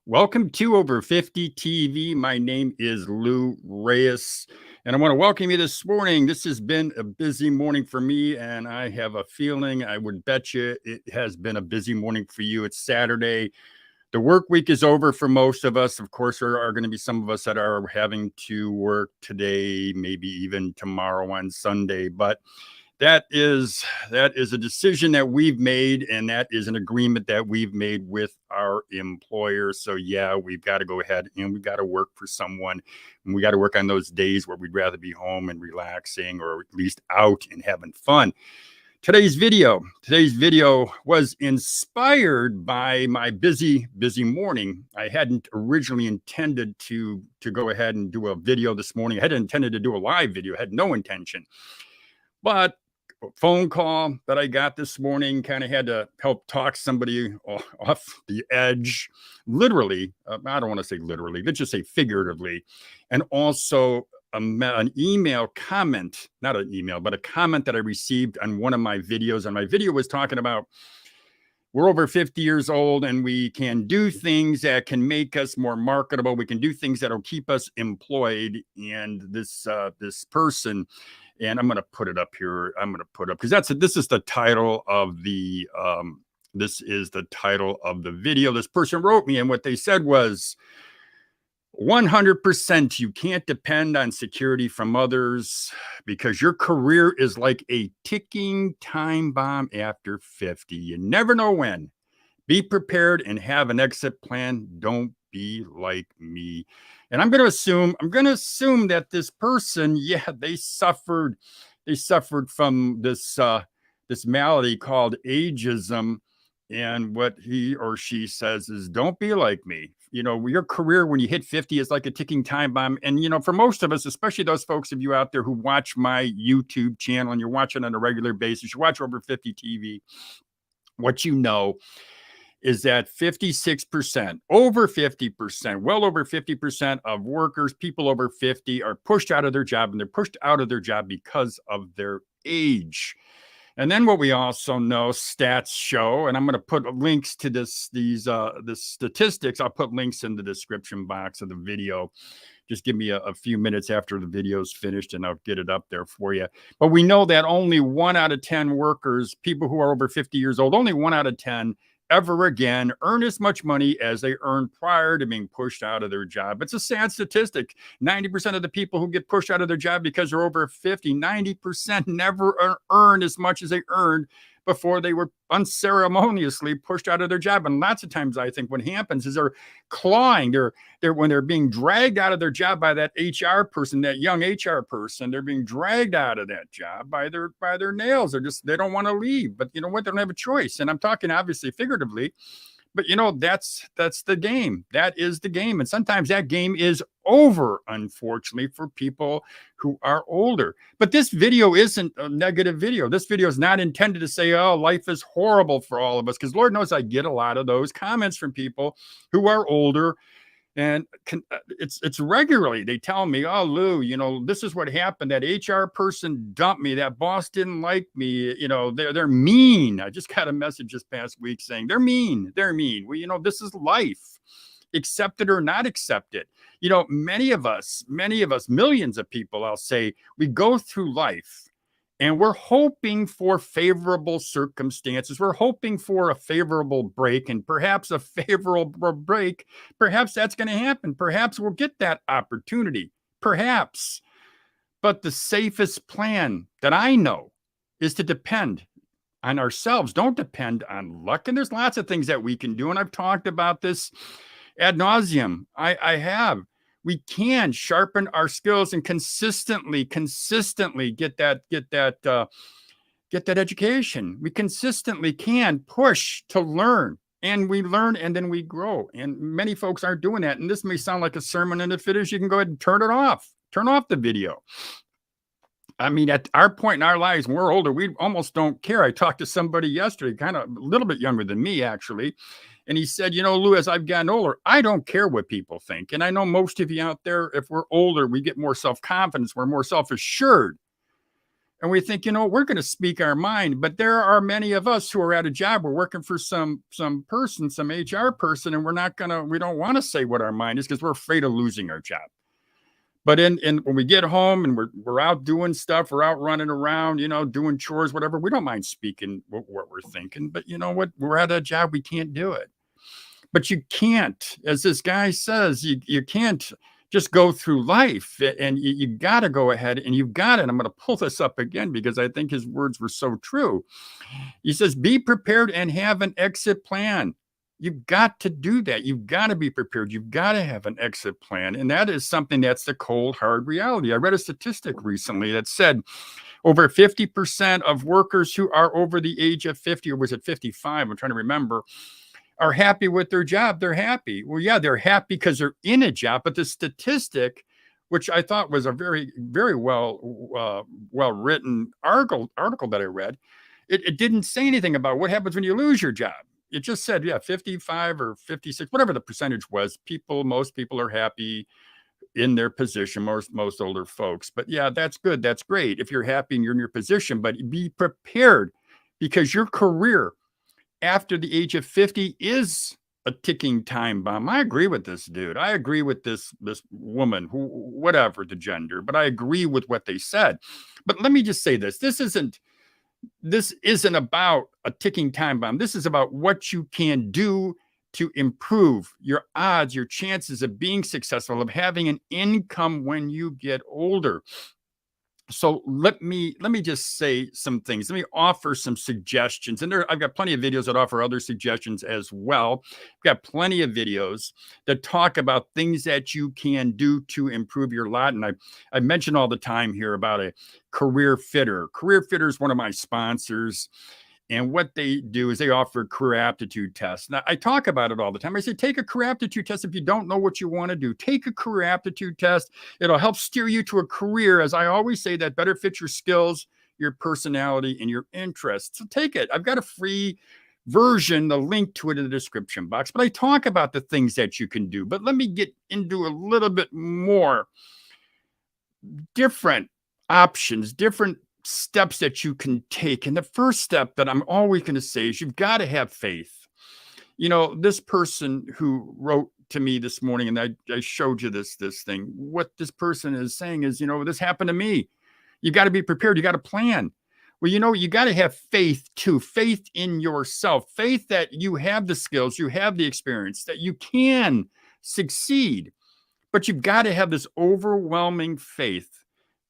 Welcome to Over 50 TV. My name is Lou Reyes, and I want to welcome you this morning. This has been a busy morning for me, and I have a feeling I would bet you it has been a busy morning for you. It's Saturday. The work week is over for most of us. Of course, there are going to be some of us that are having to work today, maybe even tomorrow on Sunday, but that is a decision that we've made, and that is an agreement that we've made with our employer. So yeah, we've got to go ahead and we've got to work for someone, and we got to work on those days where we'd rather be home and relaxing, or at least out and having fun. Today's video was inspired by my busy morning. I hadn't originally intended to go ahead and do a video this morning. I hadn't intended to do a live video. I had no intention, but a phone call that I got this morning kind of had to help talk somebody off the edge, literally. I don't want to say literally, let's just say figuratively. And also an email comment, not an email, but a comment that I received on one of my videos. And my video was talking about we're over 50 years old and we can do things that can make us more marketable. We can do things that'll keep us employed. And this person, and I'm going to put it up here. I'm going to put up, because this is the title of the video. This person wrote me, and what they said was, 100% you can't depend on security from others because your career is like a ticking time bomb after 50. You never know when. Be prepared and have an exit plan. Don't be like me. And I'm going to assume that this person, yeah, they suffered from this malady called ageism. And what he or she says is, don't be like me. You know, your career when you hit 50 is like a ticking time bomb. And, you know, for most of us, especially those folks of you out there who watch my YouTube channel and you're watching on a regular basis, you watch Over 50 TV, what you know is that 56%, over 50%, well over 50% of workers, people over 50, are pushed out of their job, and they're pushed out of their job because of their age. And then what we also know, stats show, and I'm going to put links to the statistics. I'll put links in the description box of the video. Just give me a few minutes after the video's finished and I'll get it up there for you. But we know that only 1 out of 10 workers, people who are over 50 years old, only 1 out of 10 ever again earn as much money as they earned prior to being pushed out of their job. It's a sad statistic. 90% of the people who get pushed out of their job because they're over 50, 90% never earn as much as they earned before they were unceremoniously pushed out of their job. And lots of times I think what happens is they're clawing, when they're being dragged out of their job by that HR person, that young HR person, they're being dragged out of that job by their nails. They don't want to leave, but you know what? They don't have a choice. And I'm talking obviously figuratively, but you know, that's the game. That is the game. And sometimes that game is over, unfortunately, for people who are older. But this video isn't a negative video. This video is not intended to say, oh, life is horrible for all of us, because Lord knows I get a lot of those comments from people who are older. And it's regularly, they tell me, oh, Lou, you know, this is what happened. That HR person dumped me. That boss didn't like me. You know, they're mean. I just got a message this past week saying they're mean. They're mean. Well, you know, this is life. Accept it or not accept it. You know, many of us, millions of people, I'll say, we go through life and we're hoping for favorable circumstances. We're hoping for a favorable break, and perhaps a favorable break, perhaps that's going to happen. Perhaps we'll get that opportunity. Perhaps. But the safest plan that I know is to depend on ourselves. Don't depend on luck. And there's lots of things that we can do. And I've talked about this ad nauseum. I have. We can sharpen our skills and consistently get that education. We consistently can push to learn, and we learn and then we grow. And many folks aren't doing that. And this may sound like a sermon, and if it is, you can go ahead and turn it off. Turn off the video. I mean, at our point in our lives, when we're older, we almost don't care. I talked to somebody yesterday, kind of a little bit younger than me, actually. And he said, you know, Lou, as I've gotten older, I don't care what people think. And I know most of you out there, if we're older, we get more self-confidence. We're more self-assured. and we think, we're going to speak our mind. But there are many of us who are at a job, we're working for some person, some HR person, and we don't want to say what our mind is because we're afraid of losing our job. But in when we get home and we're out doing stuff, we're out running around, doing chores, whatever, we don't mind speaking what we're thinking. But you know what? We're at a job, we can't do it. But you can't, as this guy says, you can't just go through life, and you got to go ahead and you've got it. I'm going to pull this up again because I think his words were so true. He says, be prepared and have an exit plan. You've got to do that. You've got to be prepared. You've got to have an exit plan. And that is something that's the cold, hard reality. I read a statistic recently that said over 50% of workers who are over the age of 50, or was it 55? I'm trying to remember, are happy with their job. They're happy. Well, yeah, they're happy because they're in a job. But the statistic, which I thought was a very, very well written article that I read, it didn't say anything about what happens when you lose your job. It just said, 55 or 56, whatever the percentage was, most people are happy in their position, most older folks. But yeah, that's good. That's great if you're happy and you're in your position, but be prepared because your career after the age of 50 is a ticking time bomb. I agree with this dude. I agree with this woman, whatever the gender, but I agree with what they said. But let me just say this. This isn't about a ticking time bomb. This is about what you can do to improve your odds, your chances of being successful, of having an income when you get older. So let me just say some things. Let me offer some suggestions. And I've got plenty of videos that offer other suggestions as well. I've got plenty of videos that talk about things that you can do to improve your lot. And I mention all the time here about a career fitter. Career Fitter is one of my sponsors. And what they do is they offer career aptitude tests. Now, I talk about it all the time. I say, take a career aptitude test if you don't know what you want to do. Take a career aptitude test. It'll help steer you to a career, as I always say, that better fits your skills, your personality, and your interests. So take it. I've got a free version, the link to it in the description box. But I talk about the things that you can do. But let me get into a little bit more different options, different steps that you can take. And the first step that I'm always going to say is you've got to have faith. This person who wrote to me this morning, and I showed you this thing, what this person is saying is, this happened to me. You got to be prepared. You got to plan. Well, you got to have faith too, faith in yourself, faith that you have the skills, you have the experience, that you can succeed, but you've got to have this overwhelming faith.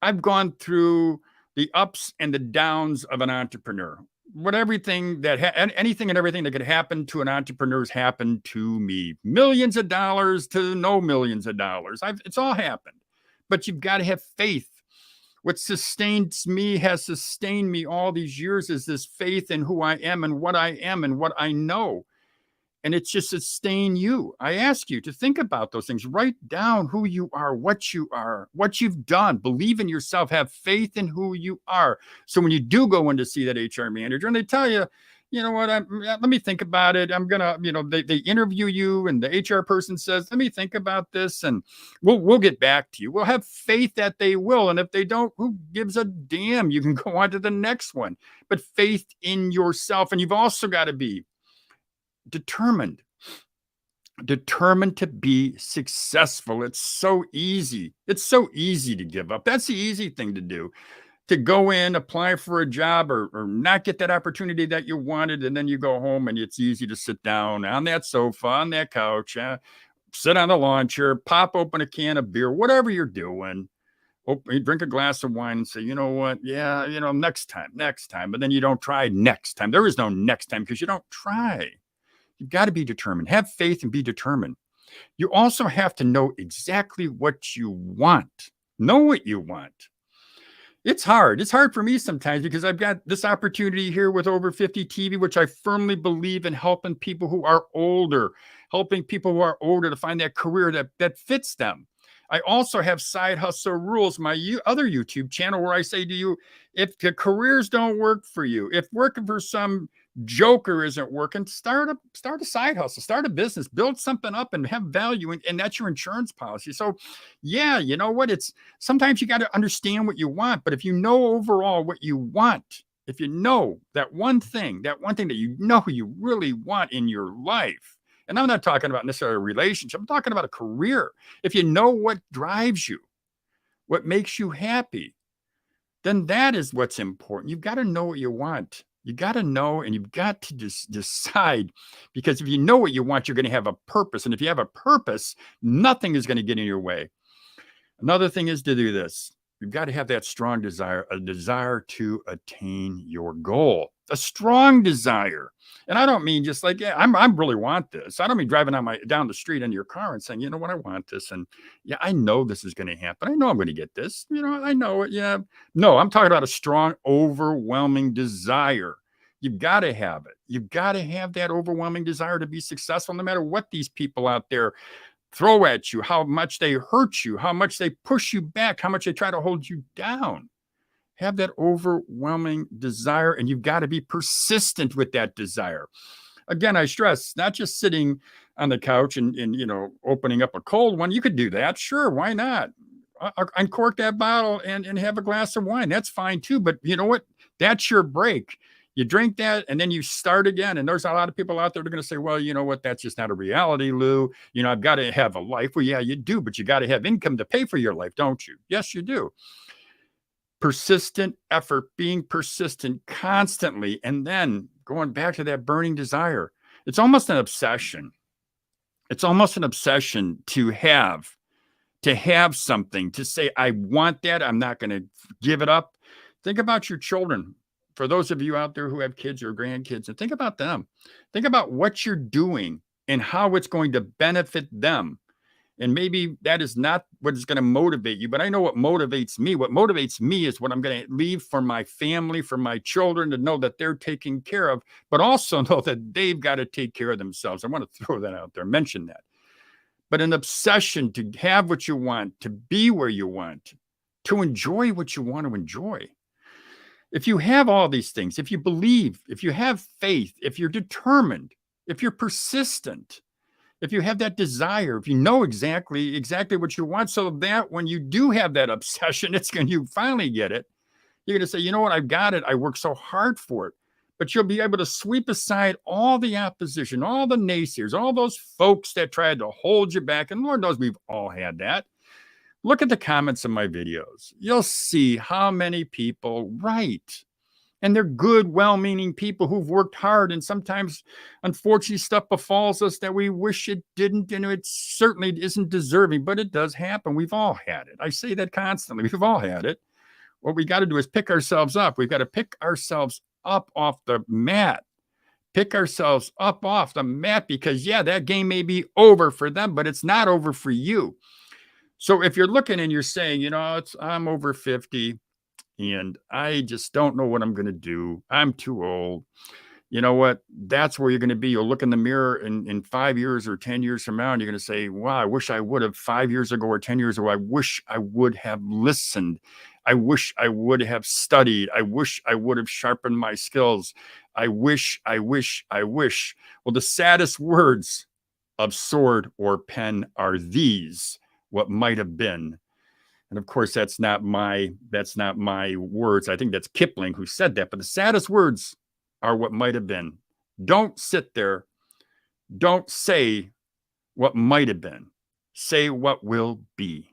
I've gone through the ups and the downs of an entrepreneur. Anything and everything that could happen to an entrepreneur has happened to me. Millions of dollars to no millions of dollars. It's all happened. But you've got to have faith. What sustains me, has sustained me all these years, is this faith in who I am and what I know. And it's just sustain you. I ask you to think about those things. Write down who you are, what you've done. Believe in yourself. Have faith in who you are. So when you do go in to see that HR manager and they tell you, let me think about it. I'm gonna, they interview you and the HR person says, let me think about this and we'll get back to you. We'll have faith that they will. And if they don't, who gives a damn? You can go on to the next one. But faith in yourself. And you've also got to be determined to be successful. It's so easy to give up. That's the easy thing to do, to go in, apply for a job or not get that opportunity that you wanted, and then you go home and it's easy to sit down on that sofa, on that couch, sit on the lawn chair, pop open a can of beer, whatever you're doing. You drink a glass of wine and say, you know what? Yeah, next time. But then you don't try next time. There is no next time because you don't try. You've got to be determined. Have faith and be determined. You also have to know exactly what you want. Know what you want. It's hard. It's hard for me sometimes because I've got this opportunity here with Over 50 TV, which I firmly believe in helping people who are older to find that career that fits them. I also have Side Hustle Rules, my other YouTube channel, where I say to you, if the careers don't work for you, if working for some Joker isn't working, start a side hustle, start a business, build something up and have value, and that's your insurance policy. So yeah, you know what? It's sometimes you got to understand what you want, but if you know overall what you want, if you know that one thing that you know you really want in your life, and I'm not talking about necessarily a relationship, I'm talking about a career. If you know what drives you, what makes you happy, then that is what's important. You've got to know what you want. You got to know, and you've got to just decide, because if you know what you want, you're going to have a purpose. And if you have a purpose, nothing is going to get in your way. Another thing is to do this. You've got to have that strong desire, a desire to attain your goal, a strong desire. And I don't mean just like, yeah, I really want this. I don't mean driving down the street in your car and saying, you know what, I want this. And yeah, I know this is going to happen. I know I'm going to get this. You know, I know it. Yeah. No, I'm talking about a strong, overwhelming desire. You've got to have it. You've got to have that overwhelming desire to be successful, no matter what these people out there throw at you, how much they hurt you, how much they push you back, how much they try to hold you down. Have that overwhelming desire, and you've got to be persistent with that desire. Again, I stress, not just sitting on the couch and you know, opening up a cold one. You could do that. Sure, why not? Uncork that bottle and have a glass of wine. That's fine too. But you know what? That's your break. You drink that and then you start again. And there's a lot of people out there that are going to say, well, you know what? That's just not a reality, Lou. You know, I've got to have a life. Well, yeah, you do, but you got to have income to pay for your life, don't you? Yes, you do. Persistent effort, being persistent constantly, and then going back to that burning desire. It's almost an obsession. It's almost an obsession to have something, to say, I want that. I'm not going to give it up. Think about your children. For those of you out there who have kids or grandkids, and think about them. Think about what you're doing and how it's going to benefit them. And maybe that is not what is going to motivate you, but I know what motivates me. What motivates me is what I'm going to leave for my family, for my children, to know that they're taken care of, but also know that they've got to take care of themselves. I want to throw that out there, mention that. But an obsession to have what you want, to be where you want, to enjoy what you want to enjoy. If you have all these things, if you believe, if you have faith, if you're determined, if you're persistent, if you have that desire, if you know exactly what you want, so that when you do have that obsession, you finally get it, you're going to say, you know what, I've got it. I worked so hard for it. But you'll be able to sweep aside all the opposition, all the naysayers, all those folks that tried to hold you back. And Lord knows we've all had that. Look at the comments of my videos. You'll see how many people write. And they're good, well-meaning people who've worked hard. And sometimes, unfortunately, stuff befalls us that we wish it didn't. And it certainly isn't deserving, but it does happen. We've all had it. I say that constantly. We've all had it. What we got to do is pick ourselves up. We've got to pick ourselves up off the mat. Pick ourselves up off the mat, because, yeah, that game may be over for them, but it's not over for you. So if you're looking and you're saying, you know, I'm over 50 and I just don't know what I'm going to do, I'm too old. You know what? That's where you're going to be. You'll look in the mirror in 5 years or 10 years from now, and you're going to say, wow, I wish I would have 5 years ago or 10 years ago. I wish I would have listened. I wish I would have studied. I wish I would have sharpened my skills. I wish. Well, the saddest words of sword or pen are these: what might have been. And of course, that's not my words. I think that's Kipling who said that. But the saddest words are what might have been. Don't sit there. Don't say what might have been. Say what will be.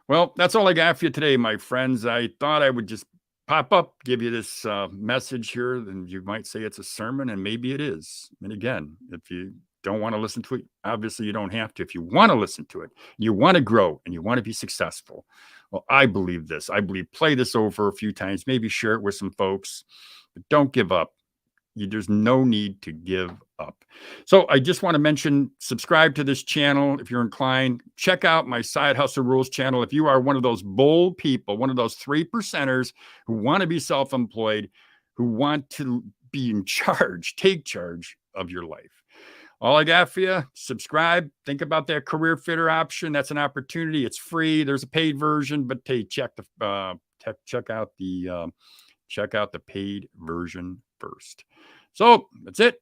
Well, that's all I got for you today, my friends. I thought I would just pop up, give you this message here. And you might say it's a sermon, and maybe it is. And again, if you don't want to listen to it, obviously you don't have to. If you want to listen to it, you want to grow and you want to be successful, well, I believe this. I believe play this over a few times, maybe share it with some folks, but don't give up. There's no need to give up. So I just want to mention, subscribe to this channel if you're inclined. Check out my Side Hustle Rules channel if you are one of those bold people, one of those 3%ers who want to be self-employed, who want to be in charge, take charge of your life. All I got for you, subscribe. Think about that career fitter option. That's an opportunity. It's free. There's a paid version, but hey, check out the paid version first. So that's it.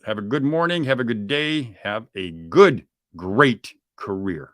Have a good morning. Have a good day. Have a good, great career.